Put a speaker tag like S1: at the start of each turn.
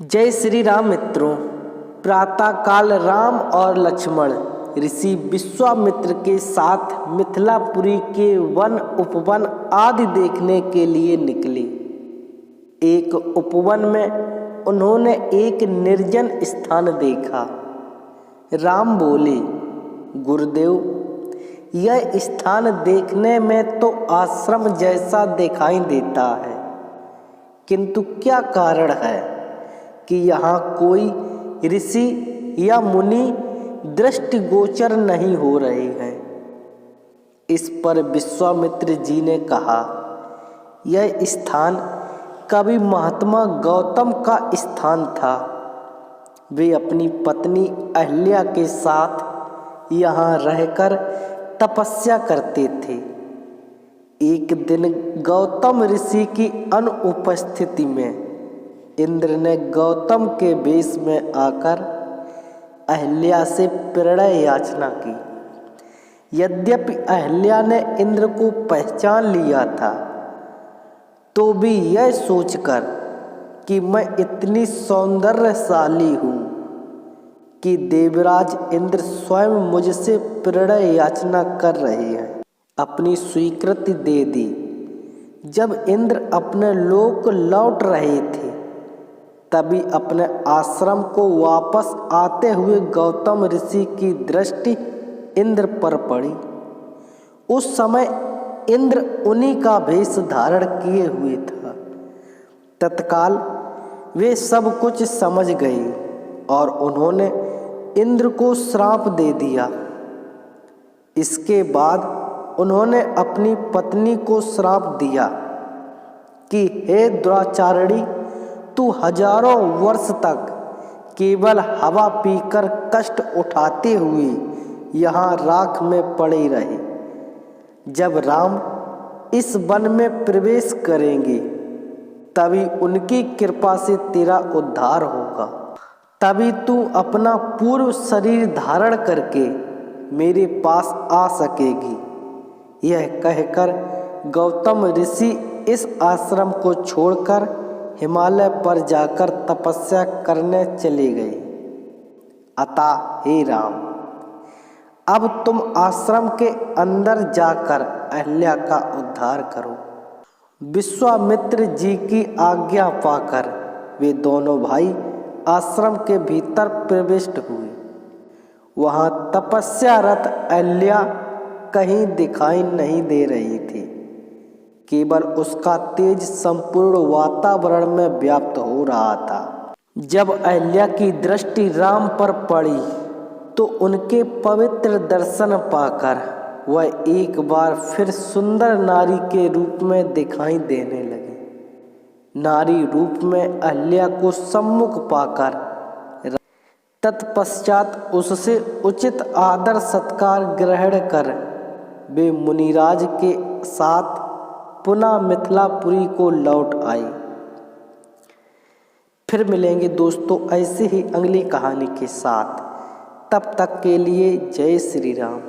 S1: जय श्री राम मित्रों। प्रातःकाल राम और लक्ष्मण ऋषि विश्वामित्र के साथ मिथिलापुरी के वन उपवन आदि देखने के लिए निकले। एक उपवन में उन्होंने एक निर्जन स्थान देखा। राम बोले, गुरुदेव, यह स्थान देखने में तो आश्रम जैसा दिखाई देता है, किंतु क्या कारण है कि यहाँ कोई ऋषि या मुनि दृष्टिगोचर नहीं हो रहे हैं। इस पर विश्वामित्र जी ने कहा, यह स्थान कभी महात्मा गौतम का स्थान था। वे अपनी पत्नी अहल्या के साथ यहाँ रहकर तपस्या करते थे। एक दिन गौतम ऋषि की अनुपस्थिति में इंद्र ने गौतम के वेश में आकर अहल्या से प्रणय याचना की। यद्यपि अहल्या ने इंद्र को पहचान लिया था, तो भी यह सोचकर कि मैं इतनी सौंदर्यशाली हूँ कि देवराज इंद्र स्वयं मुझसे प्रणय याचना कर रहे हैं, अपनी स्वीकृति दे दी। जब इंद्र अपने लोक लौट रहे थे, तभी अपने आश्रम को वापस आते हुए गौतम ऋषि की दृष्टि इंद्र पर पड़ी। उस समय इंद्र उन्हीं का वेश धारण किए हुए था। तत्काल वे सब कुछ समझ गए और उन्होंने इंद्र को श्राप दे दिया। इसके बाद उन्होंने अपनी पत्नी को श्राप दिया कि हे दुराचारिणी, तू हजारों वर्ष तक केवल हवा पीकर कष्ट उठाते हुए यहाँ राख में पड़े रहे। जब राम इस वन में प्रवेश करेंगे, तभी उनकी कृपा से तेरा उद्धार होगा। तभी तू अपना पूर्व शरीर धारण करके मेरे पास आ सकेगी। यह कहकर गौतम ऋषि इस आश्रम को छोड़कर हिमालय पर जाकर तपस्या करने चले गए। अतः हे राम, अब तुम आश्रम के अंदर जाकर अहल्या का उद्धार करो। विश्वामित्र जी की आज्ञा पाकर वे दोनों भाई आश्रम के भीतर प्रविष्ट हुए। वहां तपस्यारत अहल्या कहीं दिखाई नहीं दे रही थी, केवल उसका तेज संपूर्ण वातावरण में व्याप्त हो रहा था। जब अहल्या की दृष्टि राम पर पड़ी, तो उनके पवित्र दर्शन पाकर वह एक बार फिर सुंदर नारी के रूप में दिखाई देने लगे। नारी रूप में अहल्या को सम्मुख पाकर तत्पश्चात उससे उचित आदर सत्कार ग्रहण कर वे मुनिराज के साथ पुनः मिथिलापुरी को लौट आए। फिर मिलेंगे दोस्तों ऐसे ही अगली कहानी के साथ। तब तक के लिए जय श्री राम।